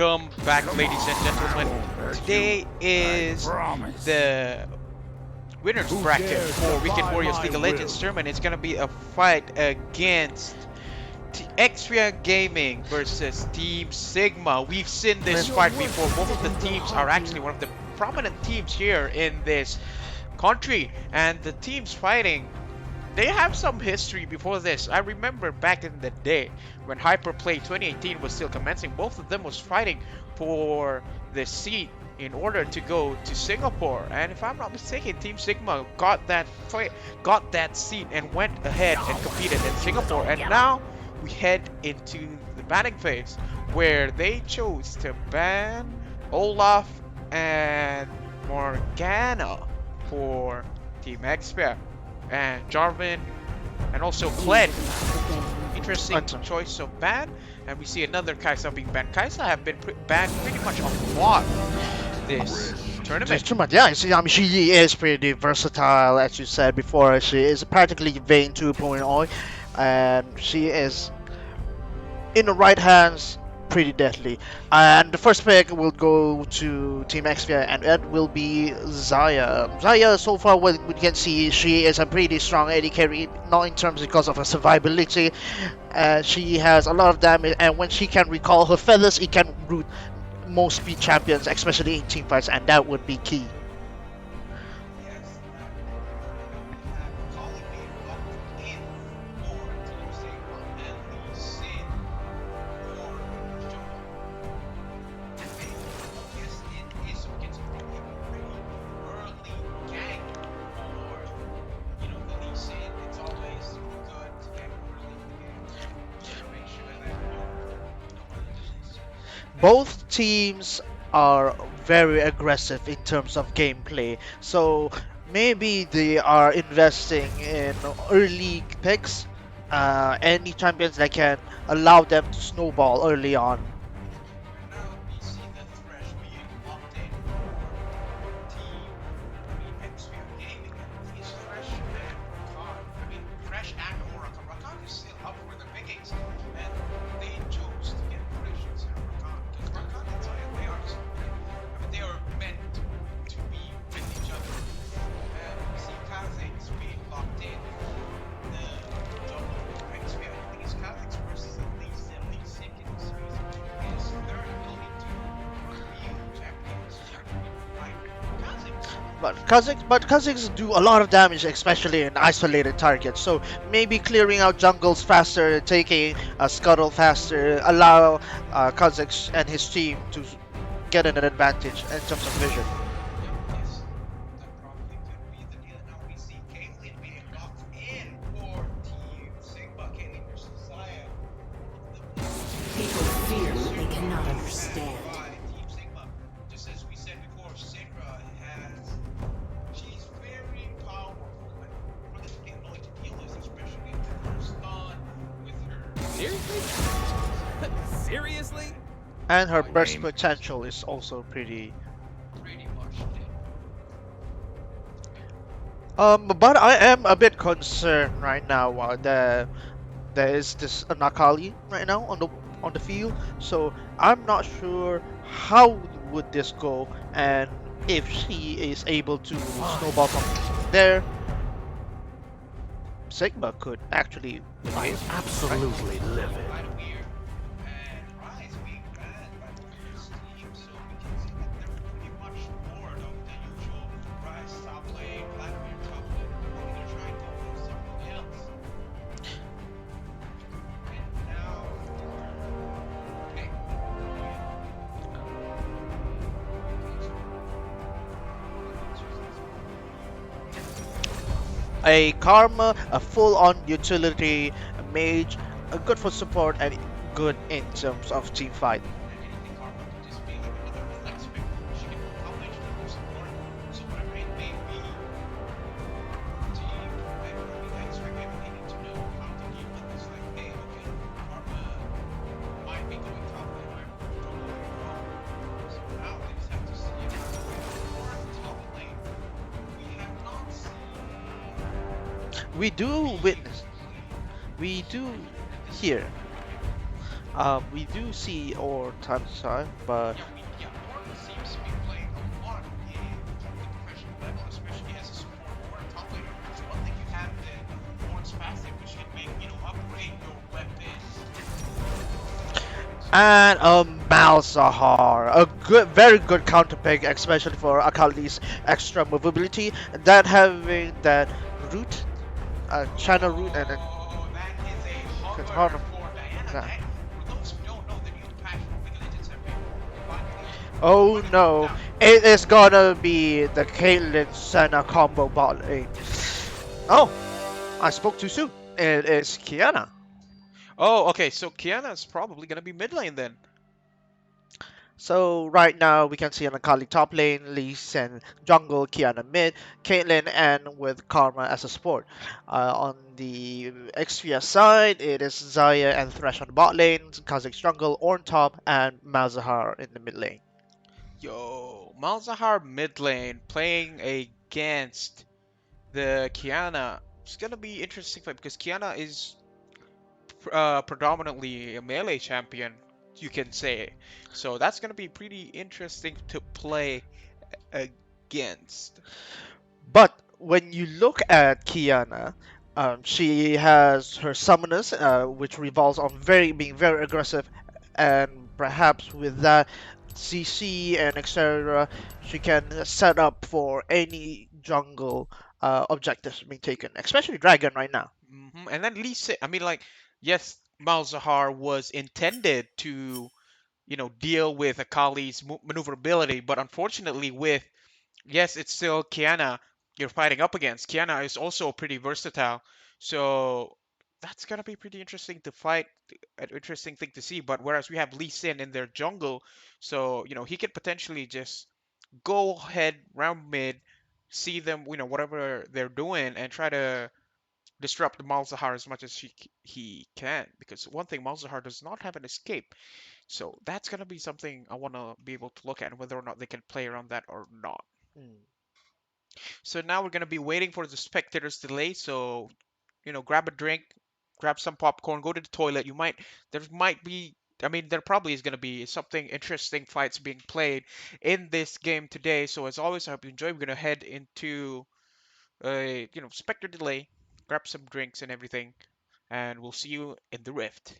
Welcome back, ladies and gentlemen. Today is the winners bracket for Weekend Warriors League of Legends tournament. It's gonna be a fight against Xphia Gaming versus Team Sigma. We've seen this fight before. Both of the teams are actually one of the prominent teams here in this country, and the teams fighting, they have some history before this. I remember back in the day when Hyperplay 2018 was still commencing, both of them was fighting for the seat in order to go to Singapore. And if I'm not mistaken, Team Sigma got that seat and went ahead and competed in Singapore. And now we head into the banning phase where they chose to ban Olaf and Morgana for Team Xphia. And Jarvan, and also Kled. Interesting choice of ban. And we see another Kaisa being banned. Kaisa have been banned pretty much a lot this tournament. Yeah, she is pretty versatile, as you said before. She is practically Vayne 2.0, and she is in the right hands pretty deadly. And the first pick will go to Team Xphia, and it will be Xphia. Xphia, so far what we can see, she is a pretty strong AD carry, not in terms because of her survivability. She has a lot of damage, and when she can recall her feathers, it can root most speed champions, especially in team fights, and that would be key. Both teams are very aggressive in terms of gameplay, so maybe they are investing in early picks, any champions that can allow them to snowball early on. But Kha'Zix do a lot of damage, especially in isolated targets. So maybe clearing out jungles faster, taking a scuttle faster, allow Kha'Zix and his team to get an advantage in terms of vision. People fear what they cannot understand. Seriously? And her burst potential is also pretty much but I am a bit concerned right now. There is this Nakali right now on the field, so I'm not sure how would this go, and if she is able to snowball from there, Sigma could actually win. I am absolutely livid. A Karma, a full-on utility mage, good for support and good in terms of team fight. We do hear We do see or time to time, but Yeah, Orton seems to be playing a lot in the professional level, especially as a support or a top laner. Because one thing you have the Orn's passive, which can make, upgrade your weapons. and Malzahar, a very good counter pick, especially for Akali's extra movability. And that having that root, channel root, and then Oh, that is a hover Katana. for Diana. Yeah. For those who don't know, the new patch for League of Legends have been finally Oh finally rolled no, out. it is gonna be the Caitlyn Senna combo bot lane. Oh, I spoke too soon. It is Kiana. Oh, okay, so Kiana's probably gonna be mid lane then. So right now we can see an Akali top lane, Lee Sin jungle, Kiana mid, Caitlyn and with Karma as a support. On the Xphia side, it is Zaya and Thresh on the bot lane, Kha'Zix jungle, Ornn top, and Malzahar in the mid lane. Yo, Malzahar mid lane playing against the Kiana. It's gonna be interesting fight because Kiana is predominantly a melee champion, you can say. So that's gonna be pretty interesting to play against. But when you look at Kiana, she has her summoners, which revolves on being very aggressive, and perhaps with that CC and etc., she can set up for any jungle objectives being taken, especially Dragon right now. And then Lee Sin, I mean, like, yes, Malzahar was intended to, deal with Akali's maneuverability, but unfortunately, yes, it's still Kiana you're fighting up against. Kiana is also pretty versatile, so that's gonna be pretty interesting to fight, an interesting thing to see. But whereas we have Lee Sin in their jungle, so he could potentially just go ahead round mid, see them, whatever they're doing, and try to disrupt the Malzahar as much as he can. Because one thing, Malzahar does not have an escape, so that's gonna be something I wanna be able to look at whether or not they can play around that or not. Mm. So now we're gonna be waiting for the spectators delay. So grab a drink, grab some popcorn, go to the toilet. There might be, I mean, there probably is gonna be something interesting fights being played in this game today. So as always, I hope you enjoy. We're gonna head into a specter delay, grab some drinks and everything, and we'll see you in the rift.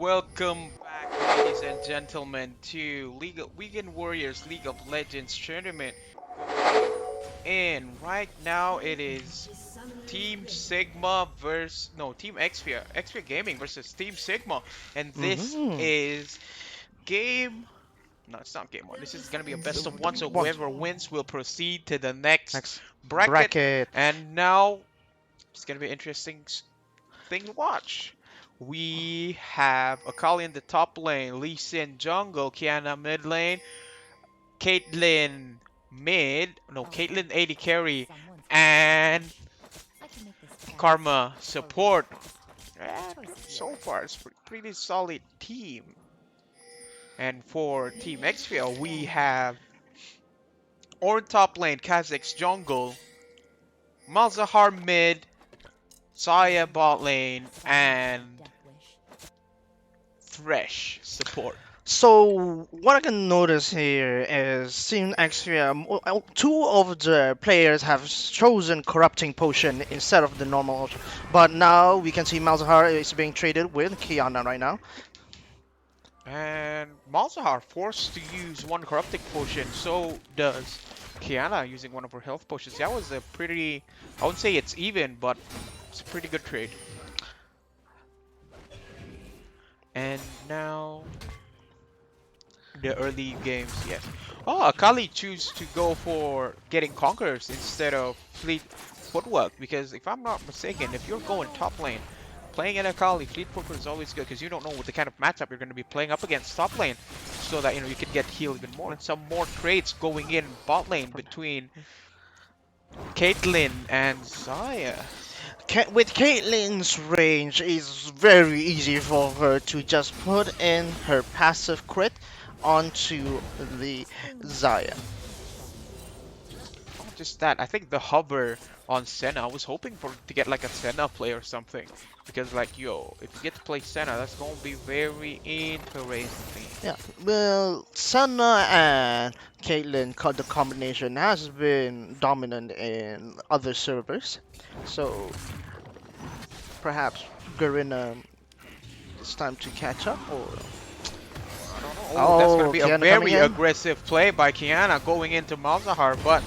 Welcome back, ladies and gentlemen, to Weekend Warriors League of Legends tournament. And right now it is Team Sigma versus Team Xphia Gaming versus Team Sigma, and this Hmm. is game. No, it's not game one. This is gonna be a best of one, so One. whoever wins will proceed to the next Next bracket. bracket. And now it's gonna be interesting thing to watch. We have Akali in the top lane, Lee Sin jungle, Kiana mid lane, Caitlyn Caitlyn AD carry, and Karma support. And so far, it's pretty solid team. And for Team Xphia, we have Ornn top lane, Kha'Zix jungle, Malzahar mid, Saya bot lane, and Thresh support. So what I can notice here is Team Xphia, two of the players have chosen corrupting potion instead of the normal option. But now we can see Malzahar is being traded with Kiana right now. And Malzahar forced to use one corrupting potion, so does Kiana using one of her health potions. That was a pretty, I wouldn't say it's even, but it's a pretty good trade. And now the early games, yes. Oh, Akali choose to go for getting conquerors instead of fleet footwork, because if I'm not mistaken, if you're going top lane, playing in Akali, fleet footwork is always good because you don't know what the kind of matchup you're going to be playing up against top lane, so that you can get healed even more. And some more trades going in bot lane between Caitlyn and Xayah. With Caitlyn's range, it's very easy for her to just put in her passive crit onto the Xayah. Not just that, I think the hover on Senna, I was hoping to get like a Senna play or something. Because like, yo, if you get to play Senna, that's going to be very interesting. Yeah, well, Sana and Caitlyn, the combination has been dominant in other servers, so perhaps Garena, it's time to catch up, or I don't know. Oh, that's going to oh, be a Kiana coming very in. aggressive play by Kiana going into Malzahar, but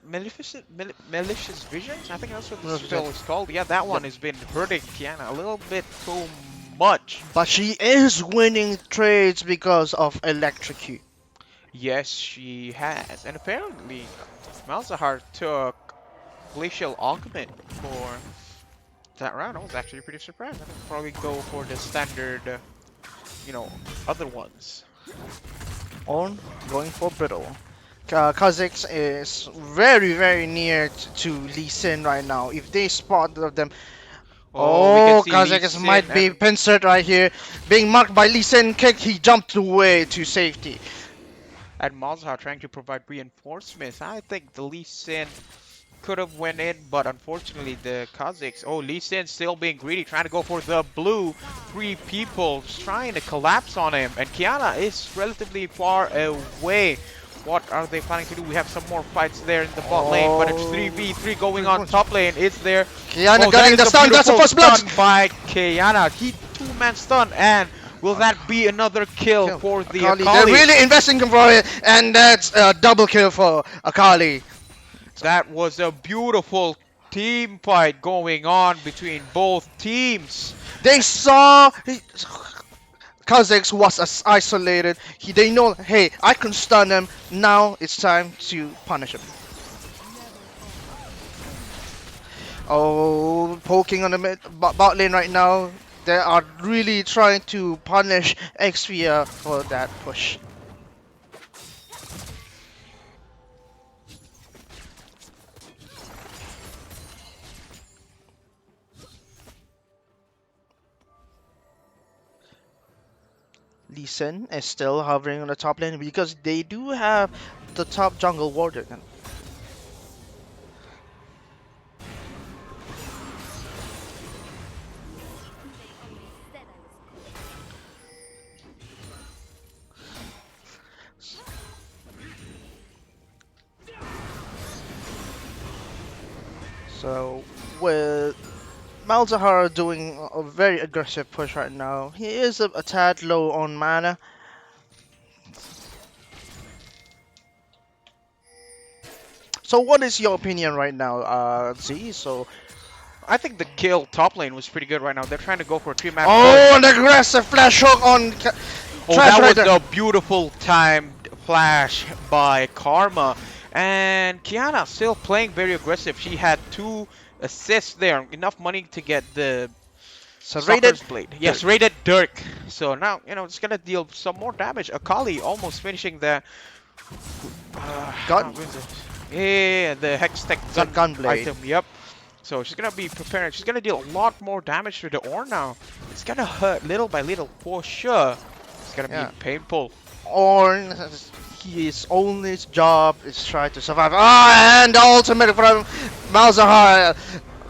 Malicious Visions? I think that's what this spell is called. Yeah, that one has been hurting Kiana a little bit too much. But she is winning trades because of Electrocute. Yes, she has. And apparently, Malzahar took Glacial Augment for that round. I was actually pretty surprised. I would probably go for the standard, other ones. On going for Brittle. Kha'Zix is very, very near to Lee Sin right now. If they spot them, Oh, we can oh, see Lee Kha'Zix Sin might be and pincered right here. Being marked by Lee Sin kick, he jumped away to safety. Malzahar trying to provide reinforcements. I think the Lee Sin could have went in, but unfortunately the Kha'Zix. Oh, Lee Sin still being greedy, trying to go for the blue. Three people just trying to collapse on him, and Kiana is relatively far away. What are they planning to do? We have some more fights there in the bot lane, but it's 3v3 going on top lane. It's there. Kiana Oh, getting the stun. That's the first blood. Stun by Kiana. He two-man stun, and will that be another kill for the Akali? They're really investing for it, and that's a double kill for Akali. That was a beautiful team fight going on between both teams. They saw Kha'Zix was isolated. They know, hey, I can stun him. Now it's time to punish him. Oh, poking on the bot lane right now. They are really trying to punish Xphia for that push. Lee Sin is still hovering on the top lane because they do have the top jungle warden. So with Malzahar doing a very aggressive push right now. He is a tad low on mana. So what is your opinion right now, Z? So, I think the kill top lane was pretty good right now. They're trying to go for a 3-man oh, an aggressive flash hook on Oh, Trash that right was there. a beautiful timed flash by Karma. And Kiana still playing very aggressive. She had 2 assists there. Enough money to get the So rated. Soccer's Blade. Yes, rated Dirk. So now, it's going to deal some more damage. Akali almost finishing the... Gun. what is it? Yeah, the Hextech The gun Gunblade. item. Yep. So she's gonna be preparing. She's gonna deal a lot more damage to the Ornn now. It's gonna hurt little by little for sure. It's gonna Yeah. be painful. Ornn, his only job is try to survive. Ah, and the ultimate from Malzahar.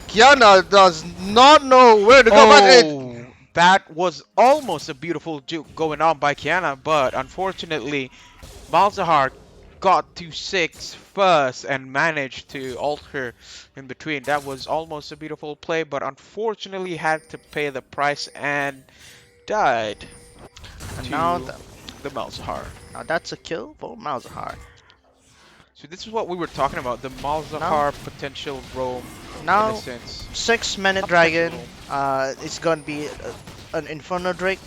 Kiana does not know where to go, but it, Oh, that was almost a beautiful juke going on by Kiana, but unfortunately, Malzahar got to 6 first and managed to ult her in between. That was almost a beautiful play, but unfortunately had to pay the price and died and to now, the Malzahar. now that's a kill for Malzahar. So this is what we were talking about, the Malzahar potential roam in Now, a sense. 6-minute Not dragon. potential It's gonna be an Inferno Drake.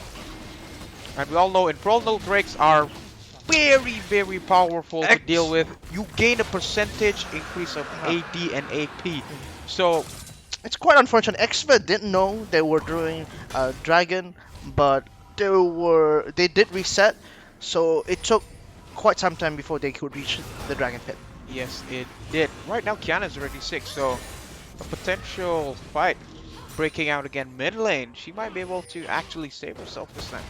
And we all know Infernal Drakes are very, very powerful to deal with. You gain a percentage increase of AD and AP. So, It's quite unfortunate. Xphia didn't know they were doing dragon, but they did reset, so it took quite some time before they could reach the dragon pit. yes, it did. Right now, Kiana's already 6, so a potential fight breaking out again mid lane. She might be able to actually save herself this time.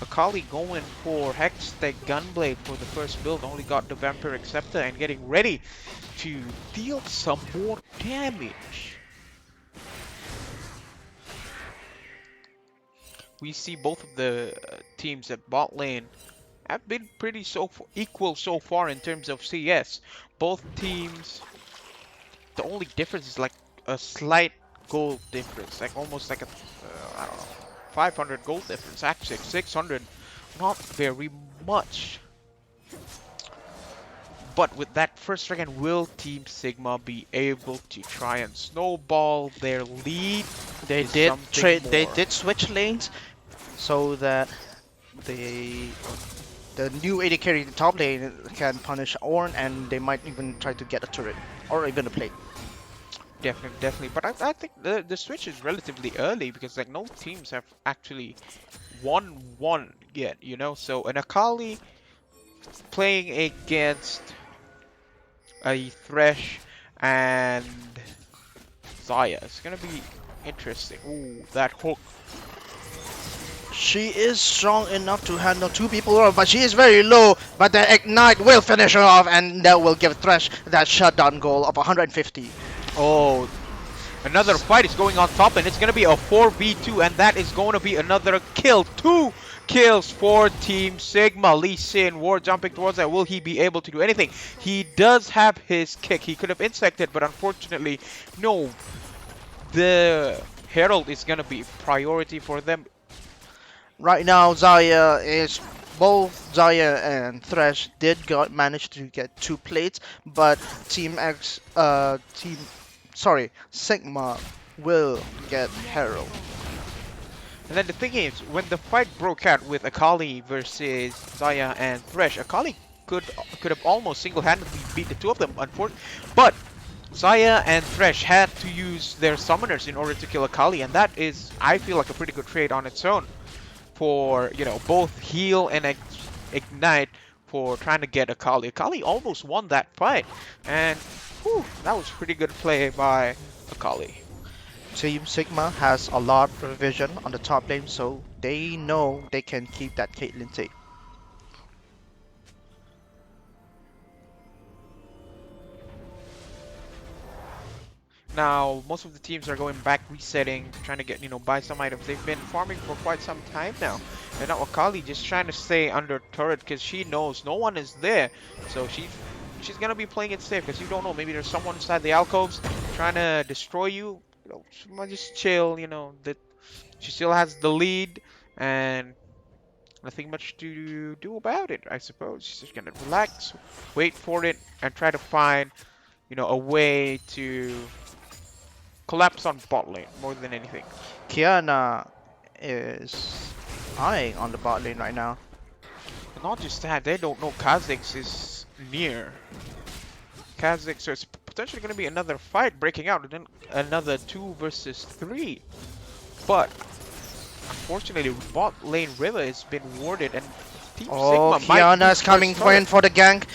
Akali going for Hextech Gunblade for the first build. Only got the Vampiric Scepter and getting ready to deal some more damage. We see both of the teams at bot lane have been pretty equal so far in terms of CS. Both teams, the only difference is like a slight gold difference, like almost like a, I don't know, 500 gold difference, actually 600, not very much. But with that first dragon, will Team Sigma be able to try and snowball their lead? They to did something trade. They more? did switch lanes, so that the new AD carry in the top lane can punish Ornn, and they might even try to get a turret or even a plate. Definitely, definitely. But I think the switch is relatively early because like no teams have actually won one yet, So an Akali playing against a Thresh and Xphia. It's gonna be interesting. Ooh, that hook. She is strong enough to handle 2 people off, but she is very low. But the ignite will finish her off, and that will give Thresh that shutdown goal of 150. Oh, another fight is going on top, and it's gonna be a 4v2, and that is going to be another kill. 2 kills for Team Sigma. Lee Sin war jumping towards that. Will he be able to do anything? He does have his kick. He could have insected, but unfortunately, no. The Herald is gonna be priority for them. Right now, both Xayah and Thresh did manage to get 2 plates, but Sigma will get Herald. And then the thing is, when the fight broke out with Akali versus Xayah and Thresh, Akali could have almost single-handedly beat the 2 of them, but Xayah and Thresh had to use their summoners in order to kill Akali, and that is, I feel like, a pretty good trade on its own for, both heal and ignite for trying to get Akali. Akali almost won that fight, and whew, that was pretty good play by Akali. Team Sigma has a lot of vision on the top lane, so they know they can keep that Caitlyn safe. Now, most of the teams are going back, resetting, trying to get, buy some items. They've been farming for quite some time now. And now Akali just trying to stay under turret because she knows no one is there. So she's going to be playing it safe because you don't know. Maybe there's someone inside the alcoves trying to destroy you. just chill. That she still has the lead, and nothing much to do about it, I suppose. She's just gonna relax, wait for it, and try to find, a way to collapse on bot lane more than anything. Kiana is eyeing on the bot lane right now. And not just that, they don't know Kha'Zix is near. Kha'Zix, so it's potentially gonna be another fight breaking out, and then another 2 versus 3. But unfortunately, bot lane River has been warded, and Team Oh, Sigma might Kiana lose is coming first in for the gank.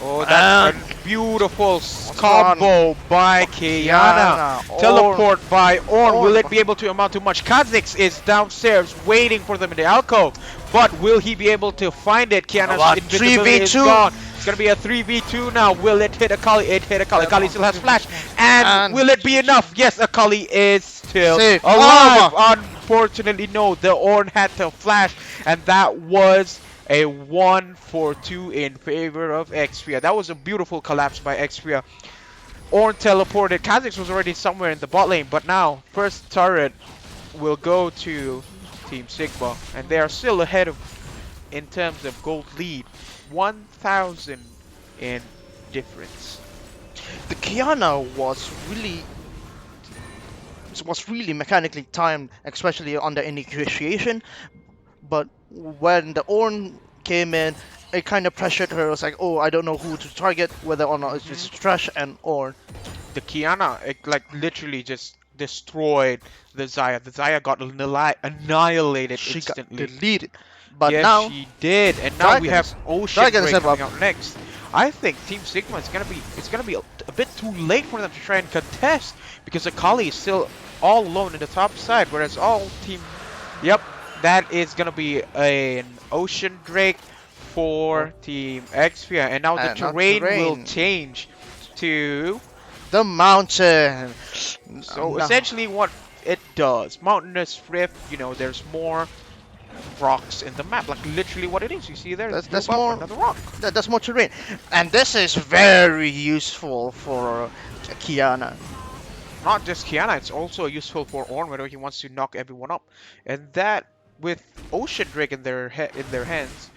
Oh, that's a beautiful combo by Kiana. Teleport by Ornn. Will it be able to amount to much? Kha'Zix is downstairs waiting for them in the alcove. But will he be able to find it? Kiana's invisibility is gone. It's going to be a 3v2 now. Will it hit Akali? It hit Akali. Akali still has flash. And will it be enough? Yes, Akali is still alive. Unfortunately, no. The Ornn had to flash. And that was a 1-for-2 in favor of Xphia. That was a beautiful collapse by Xphia. Ornn teleported. Kha'Zix was already somewhere in the bot lane, but now first turret will go to Team Sigma, and they are still ahead of in terms of gold lead. 1,000 in difference. The Kiana was really mechanically timed, especially on the initiation. But when the Ornn came in, it kind of pressured her. It was like, oh, I don't know who to target, whether or not it's just Thresh and Ornn. The Kiana, it like literally just destroyed the Xayah. The Xayah got annihilated instantly. Got deleted. But yes, now she did, and now we have Ocean Break coming out next. I think Team Sigma is gonna be a bit too late for them to try and contest, because Akali is still all alone in the top side, whereas all team. Yep, that is gonna be an Ocean Drake for Team Xphia, and now the terrain will change to the mountain. So essentially, what it does, mountainous rift. There's more rocks in the map, like literally what it is. You see there, that's more another rock. That's more terrain, and this is very useful for Kiana. Not just Kiana, it's also useful for Ornn whenever he wants to knock everyone up, and that with Ocean Drake in their hands,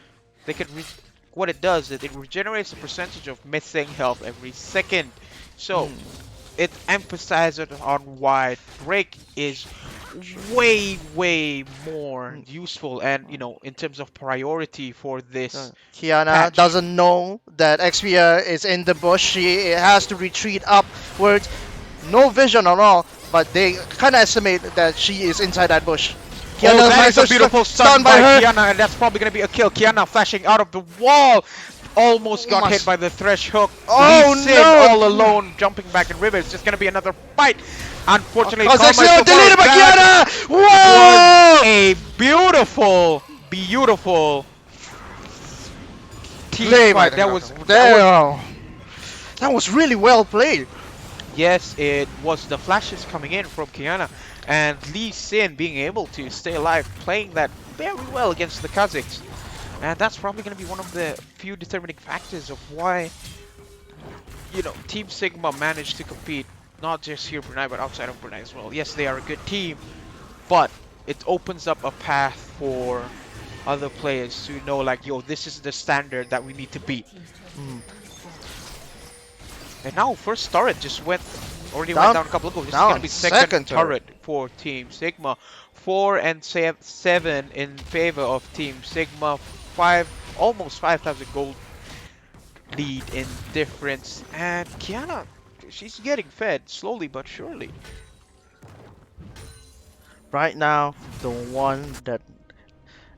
they can. What it does is it regenerates a percentage of missing health every second. So it emphasizes on why Drake is way more useful, and in terms of priority for this. Kiana patch. doesn't know that Xphia is in the bush. She has to retreat upwards. No vision at all, but they kind of estimate that she is inside that bush. Kiana that is a beautiful stun by Kiana, and that's probably going to be a kill. Kiana flashing out of the wall. Almost got hit by the Thresh hook. Oh Lee Sin no! all alone, jumping back in river. It's just gonna be another fight. Unfortunately, deleted by Kiana! Whoa! A beautiful team fight. That was really well played. Yes, it was the flashes coming in from Kiana, and Lee Sin being able to stay alive, playing that very well against the Kha'Zix. And that's probably going to be one of the few determining factors of why, Team Sigma managed to compete, not just here in Brunei, but outside of Brunei as well. Yes, they are a good team, but it opens up a path for other players to know, like, yo, this is the standard that we need to beat. And now, first turret just already went down a couple of goals. This is going to be second turret for Team Sigma. 4 and 7 in favor of Team Sigma. Almost 5,000 gold lead in difference, and Kiana, she's getting fed slowly but surely. Right now, the one that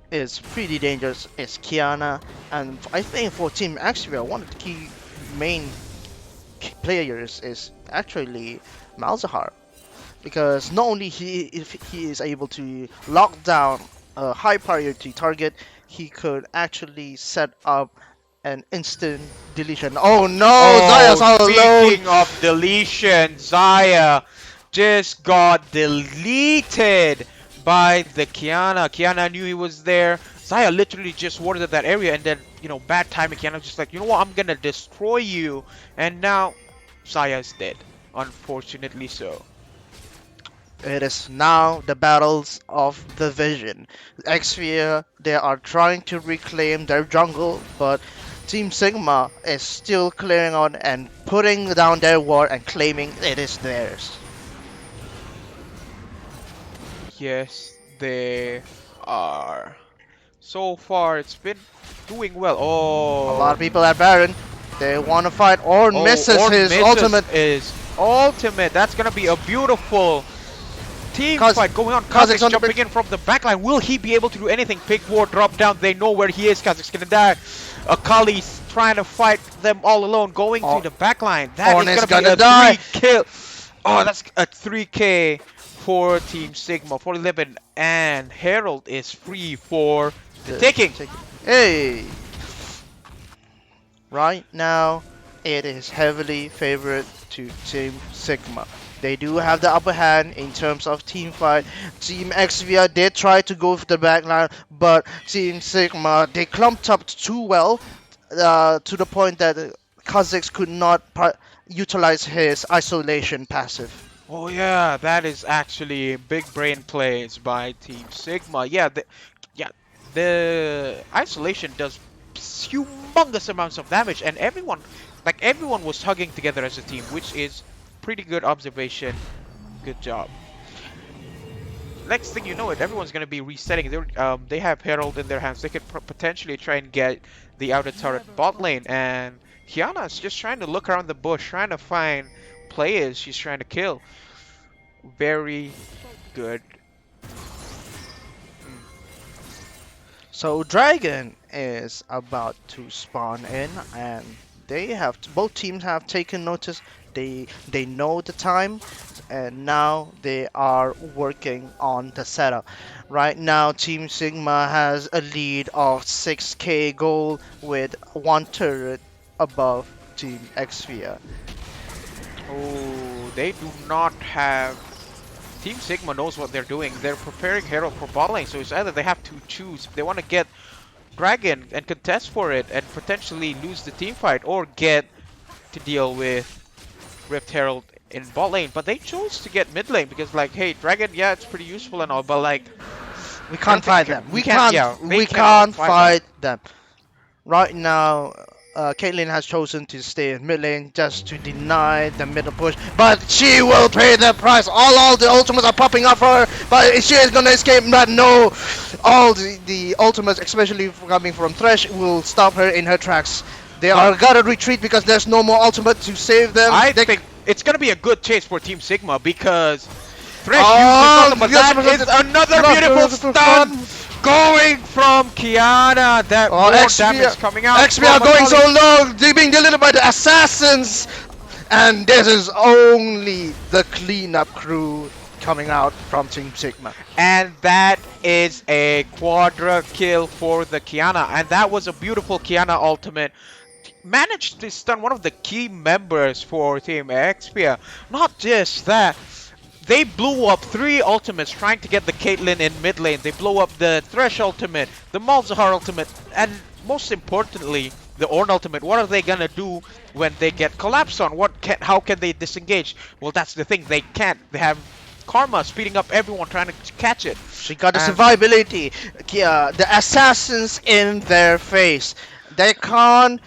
is pretty dangerous is Kiana, and I think for Team Xphia, one of the key main players is actually Malzahar, because not only if he is able to lock down a high priority target, he could actually set up an instant deletion. Oh no, Xayah's all alone! Speaking of deletion, Xayah just got deleted by the Kiana. Kiana knew he was there. Xayah literally just warded that area, and then, bad timing. Kiana just like, you know what, I'm gonna destroy you. And now, Xayah's dead. Unfortunately so. It is now the battles of the vision. Xphia, they are trying to reclaim their jungle, but Team Sigma is still clearing out and putting down their ward and claiming it is theirs. Yes, they are. So far, it's been doing well. A lot of Oh, people at Baron, they want to fight. Ornn oh, misses Ornn his misses ultimate. his ultimate. That's gonna be a beautiful team Kaz- fight going on. Kha'Zix Kha'Zix on the jumping in from the backline. Will he be able to do anything? Pick ward, drop down. They know where he is. Kha'Zix gonna die. Akali's trying to fight them all alone, going to the backline. That Ornn is is gonna be gonna a die. 3 kill. Oh, that's a 3K for Team Sigma, 411, and Herald is free for the taking. Hey! Right now, it is heavily favored to Team Sigma. They do have the upper hand in terms of team fight. Team Xphia did try to go for the backline, but Team Sigma, they clumped up too well to the point that Kha'Zix could not utilize his isolation passive. Oh yeah, that is actually big brain plays by Team Sigma. Yeah, the isolation does humongous amounts of damage, and everyone was hugging together as a team, which is pretty good observation. Good job. Next thing you know it, everyone's gonna be resetting. They have Herald in their hands. They could potentially try and get the outer turret bot lane, and Kiana's just trying to look around the bush, trying to find players she's trying to kill. Very good. So Dragon is about to spawn in, and both teams have taken notice. They know the time, and now they are working on the setup. Right now, Team Sigma has a lead of 6k gold with one turret above Team Xphia. Oh, they do not have. Team Sigma knows what they're doing. They're preparing Herald for bot lane, so it's either they have to choose if they want to get Dragon and contest for it and potentially lose the team fight, or get to deal with Rift Herald in bot lane. But they chose to get mid lane because, like, hey, Dragon, yeah, it's pretty useful and all, but like, We can't fight them. we can't. Yeah, We cannot can't fight fight them. Right now, Caitlyn has chosen to stay in mid lane just to deny the middle push, but she will pay the price. All the ultimates are popping up for her, but she is gonna escape. But no, all the ultimates, especially coming from Thresh, will stop her in her tracks. They are gotta retreat because there's no more ultimate to save them. I think it's gonna be a good chase for Team Sigma because Thresh Oh, uses ultimate, but that is another beautiful stun going from Kiana. That more damage coming out. Xphia from going so Akali. low, they're being delivered by the assassins, and this is only the cleanup crew coming out from Team Sigma. And that is a quadra kill for the Kiana, and that was a beautiful Kiana ultimate. Managed to stun one of the key members for Team Xphia. Not just that, they blew up 3 ultimates trying to get the Caitlyn in mid lane. They blew up the Thresh ultimate, the Malzahar ultimate, and most importantly, the Ornn ultimate. What are they gonna do when they get collapsed on? How can they disengage? Well, that's the thing. They can't. They have Karma speeding up everyone trying to catch it. She got the survivability. The assassins in their face. They can't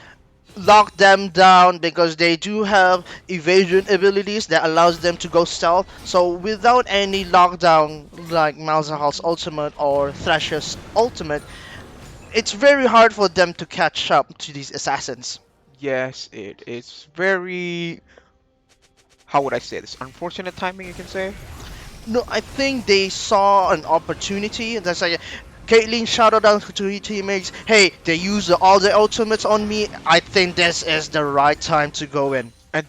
lock them down because they do have evasion abilities that allows them to go stealth. So without any lockdown like Malzahal's ultimate or Thresh's ultimate, it's very hard for them to catch up to these assassins. Yes, it is very, how would I say this? Unfortunate timing, you can say. No, I think they saw an opportunity. That's like Caitlyn shouted out to her teammates, "Hey, they used all the ultimates on me. I think this is the right time to go in." And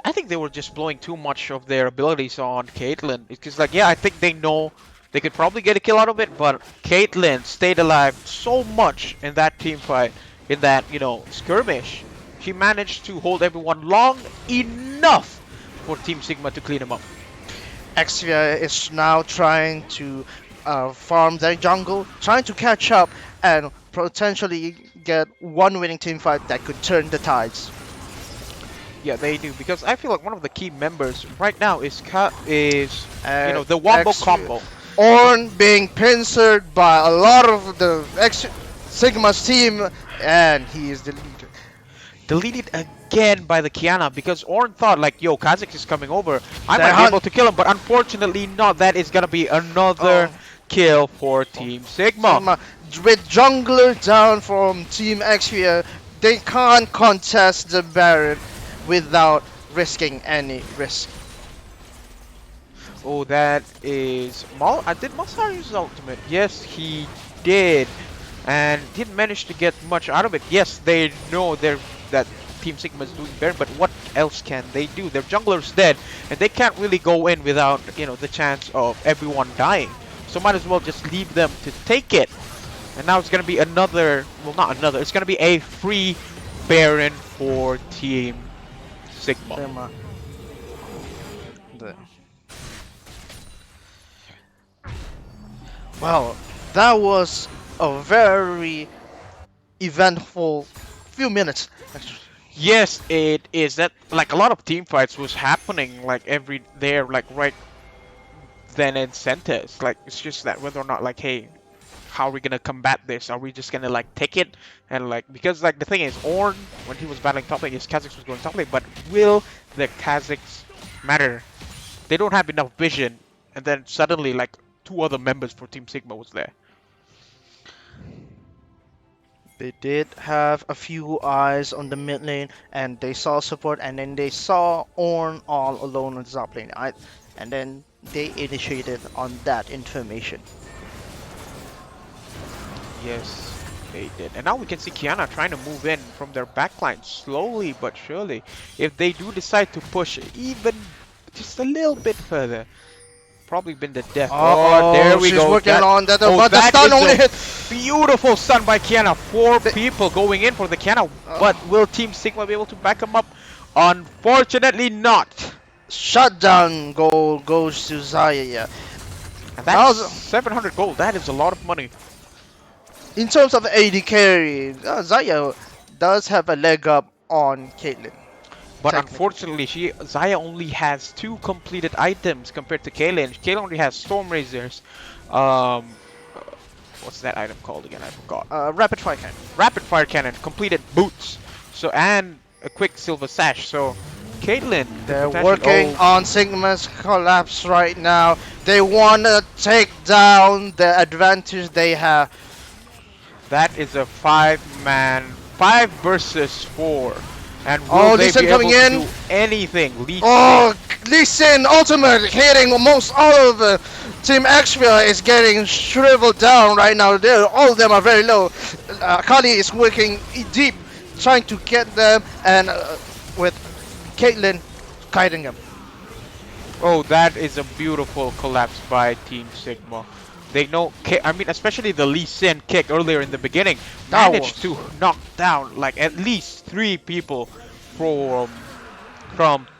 I think they were just blowing too much of their abilities on Caitlyn. Because, like, yeah, I think they know they could probably get a kill out of it, but Caitlyn stayed alive so much in that team fight, in that, skirmish. She managed to hold everyone long enough for Team Sigma to clean them up. Xphia is now trying to farm their jungle, trying to catch up and potentially get one winning team fight that could turn the tides. Yeah, they do, because I feel like one of the key members right now is Uh, the wombo X- combo. Orn being pincered by a lot of the Sigma's team, and he is the leader. Deleted again by the Kiana, because Orn thought like, yo, Kha'Zix is coming over. I They might be hunt. able to kill him, but unfortunately not. That is gonna be another Oh, kill for Team Sigma. Sigma with jungler down from Team Xphia, they can't contest the Baron without risking any risk. Oh, that is did Malzahar use his ultimate? Yes, he did, and didn't manage to get much out of it. Yes, they know that Team Sigma is doing better, but what else can they do? Their jungler's dead, and they can't really go in without the chance of everyone dying. So might as well just leave them to take it. And now it's gonna be another, well, not another. It's gonna be a free Baron for Team Sigma. Sigma. The- Well, that was a very eventful few minutes. Yes, it is. That like a lot of team fights was happening like like right then and center. It's like it's just that whether or not like, hey, how are we gonna combat this? Are we just gonna like take it and like, because like the thing is, Orn when he was battling top lane, his Kha'Zix was going top lane, but will the Kha'Zix matter? They don't have enough vision, and then suddenly like two other members for Team Sigma was there. They did have a few eyes on the mid lane, and they saw support, and then they saw Orn all alone on the top lane. And then they initiated on that information. Yes, they did. And now we can see Kiana trying to move in from their backline slowly but surely. If they do decide to push even just a little bit further, probably been the death. Oh, there we she's go. working on that, but the that stun is only a hit. beautiful stun by Kiana. Four people going in for the Kiana, but will Team Sigma be able to back him up? Unfortunately not. Shutdown goal goes to Xphia. And that's 700 gold. That is a lot of money. In terms of AD carry, Xphia does have a leg up on Caitlyn. But Technically. unfortunately, Xayah only has 2 completed items compared to Kaylin. Kaylin only has Storm Razors. What's that item called again? I forgot. Rapid fire cannon. Rapid Fire Cannon, completed boots. So and a quick Silver Sash. So Caitlyn, They're working on Sigma's collapse right now. They want to take down the advantage they have. That is a 5-man, 5 versus 4. And will Oh, they Lee Sin be able coming to in. do anything? Oh, Lee Sin ultimate hitting almost all of the Team Xphia is getting shriveled down right now. All of them are very low. Kali is working deep, trying to get them, and with Caitlyn guiding them. Oh, that is a beautiful collapse by Team Sigma. They know, I mean, especially the Lee Sin kick earlier in the beginning, managed to knock down like at least 3 people from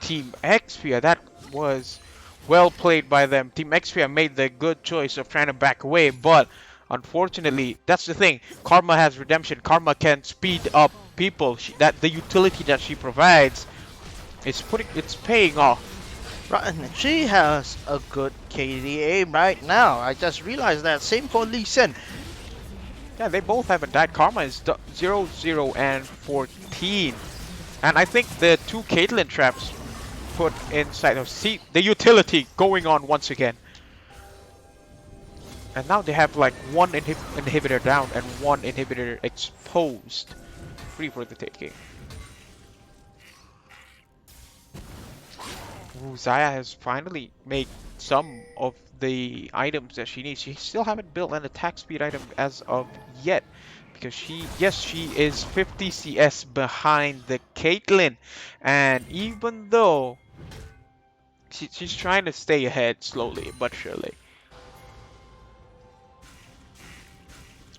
Team Xphia. That was well played by them. Team Xphia made the good choice of trying to back away, but unfortunately, that's the thing. Karma has redemption. Karma can speed up people. That the utility that she provides is it's paying off. Right, and she has a good KDA right now. I just realized that. Same for Lee Sin. Yeah, they both haven't died. Karma is 0, 0, and 14. And I think the 2 Caitlyn traps put inside of the utility going on once again. And now they have like 1 inhibitor down and 1 inhibitor exposed. Free for the taking. Ooh, Xayah has finally made some of the items that she needs. She still haven't built an attack speed item as of yet. Because she is 50 CS behind the Caitlyn. And even though she's trying to stay ahead slowly but surely.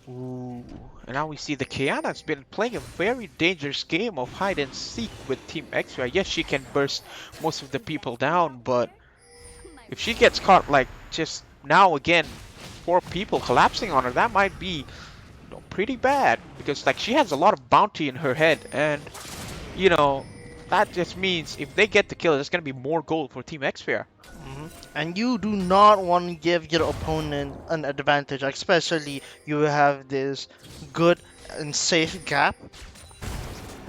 Ooh, and now we see the Kiana's been playing a very dangerous game of hide and seek with Team Xphia. Yes, she can burst most of the people down, but if she gets caught like just now again, 4 people collapsing on her, that might be pretty bad, because like she has a lot of bounty in her head, and that just means if they get the kill, there's gonna be more gold for Team Xphia. And you do not want to give your opponent an advantage, especially you have this good and safe gap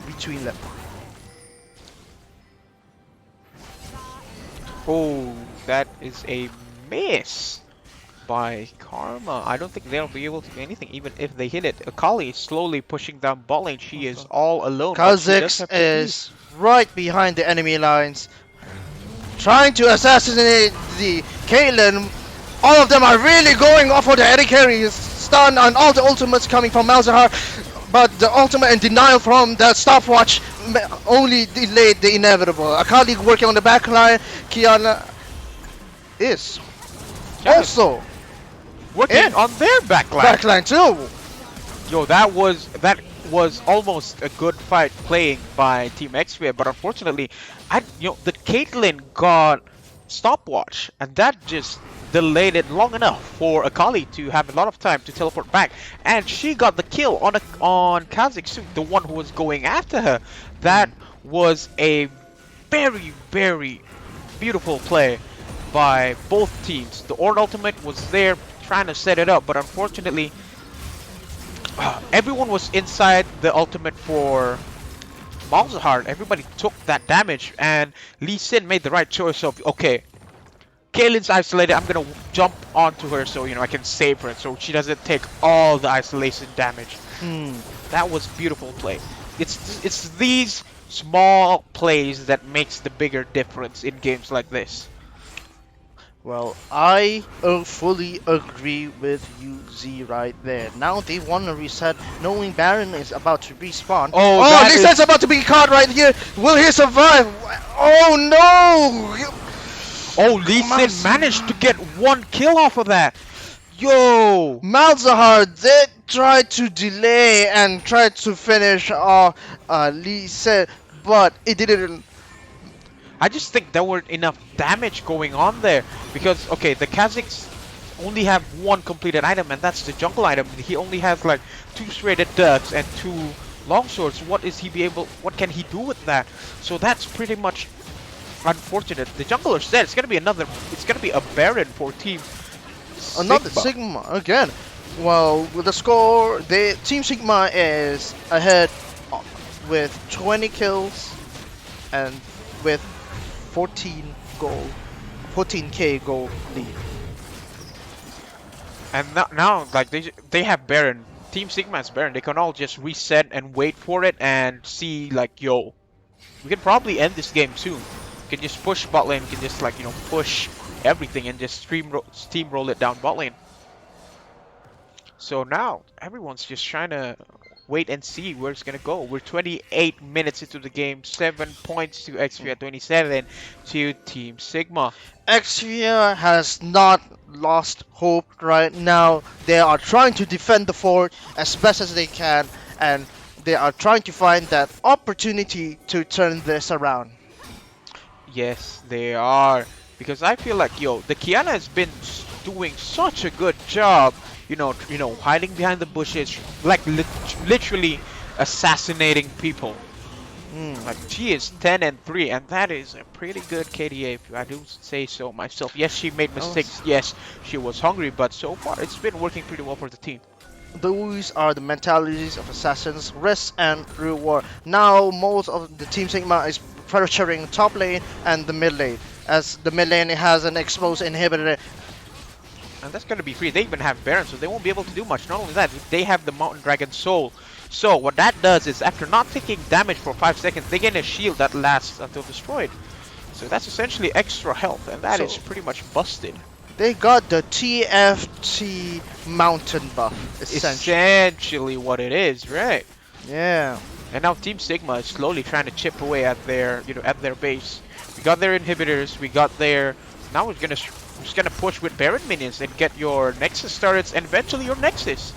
between them. Oh, that is a miss by Karma. I don't think they'll be able to do anything, even if they hit it. Akali is slowly pushing down bot lane. She is all alone. But she does Kha'Zix have TP. is right behind the enemy lines, trying to assassinate the Caitlyn. All of them are really going off for the Eddie carry. Stun and all the ultimates coming from Malzahar, but the ultimate and denial from the stopwatch only delayed the inevitable. Akali working on the back line. Kiana is also Working in on their backline. backline too. Yo, that was almost a good fight playing by Team Xphia, but unfortunately, the Caitlyn got stopwatch, and that just delayed it long enough for Akali to have a lot of time to teleport back, and she got the kill on Kha'Zix, the one who was going after her. That was a very, very beautiful play by both teams. The Ord ultimate was there trying to set it up, but unfortunately, everyone was inside the ultimate for Malzahar. Everybody took that damage, and Lee Sin made the right choice of, okay, Caitlyn's isolated, I'm gonna jump onto her so, I can save her, so she doesn't take all the isolation damage. That was beautiful play. It's these small plays that makes the bigger difference in games like this. Well, I fully agree with you, Z, right there. Now they want to reset, knowing Baron is about to respawn. Oh, Lee Sin's about to be caught right here. Will he survive? Oh no! Oh, Lee Sin managed to get one kill off of that. Yo! Malzahar did try to delay and try to finish off Lee Sin, but it didn't. I just think there weren't enough damage going on there because, okay, the Kazakhs only have one completed item, and that's the jungle item. He only has like 2 shredded ducks and 2 longswords. What can he do with that? So that's pretty much unfortunate. The jungler said it's gonna be a Baron for Team Sigma. Another Sigma again. Well, with the score, Team Sigma is ahead with 20 kills and with 14k gold lead. And now like they have Baron. Team Sigma has Baron. They can all just reset and wait for it and see like, yo, we can probably end this game soon. We can just push bot lane. We can just like, push everything and just steamroll it down bot lane. So now everyone's just trying to wait and see where it's gonna go. We're 28 minutes into the game, 7 points to Xphia, 27 to Team Sigma. Xphia has not lost hope right now. They are trying to defend the fort as best as they can, and they are trying to find that opportunity to turn this around. Yes, they are. Because I feel like, the Kiana has been doing such a good job, hiding behind the bushes, like literally assassinating people. Like she is 10-3, and that is a pretty good KDA, if I do say so myself. Yes, she made mistakes. Yes, she was hungry, but so far it's been working pretty well for the team. Those are the mentalities of assassins, risk and reward. Now most of the Team Sigma is pressuring top lane and the mid lane, as the mid lane has an exposed inhibitor. And that's going to be free. They even have Baron, so they won't be able to do much. Not only that, they have the Mountain Dragon Soul. So what that does is, after not taking damage for 5 seconds, they gain a shield that lasts until destroyed. So that's essentially extra health, and that is pretty much busted. They got the TFT mountain buff, Essentially what it is, right? Yeah. And now Team Sigma is slowly trying to chip away at their, at their base. We got their inhibitors, we got their... Now we're just gonna push with Baron minions and get your Nexus turrets and eventually your Nexus.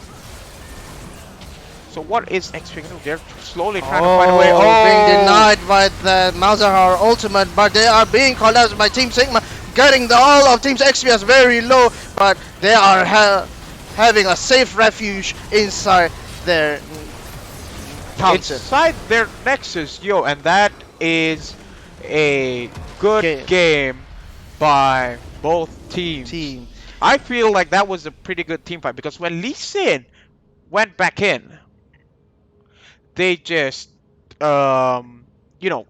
So what is Xphia gonna do? They're slowly trying to find a way. Being denied by the Malzahar ultimate, but they are being collapsed by Team Sigma, getting the all of Team Xphia very low, but they are having a safe refuge inside their fountain. Inside their Nexus, and that is a good Game game by both teams. team. I feel like that was a pretty good team fight because when Lee Sin went back in, they just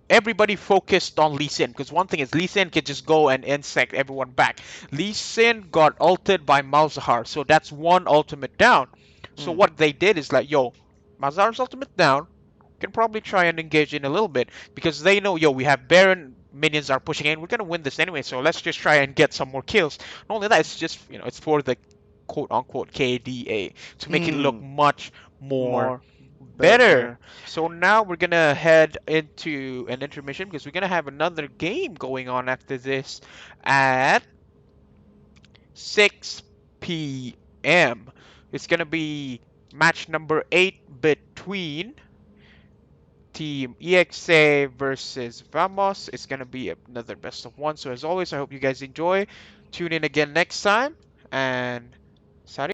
everybody focused on Lee Sin because one thing is Lee Sin could just go and insect everyone back. Lee Sin got ulted by Malzahar, so that's one ultimate down. So Mm. what they did is like, yo, Malzahar's ultimate down, can probably try and engage in a little bit because they know, yo, we have Baron minions are pushing in. We're gonna win this anyway, so let's just try and get some more kills. Not only that, it's just it's for the quote unquote KDA to make it look Mm. much more More better. better. So now we're gonna head into an intermission because we're gonna have another game going on after this at 6 p.m. It's gonna be match number 8 between Team EXA versus Vamos. It's gonna be another best of one. So as always, I hope you guys enjoy. Tune in again next time and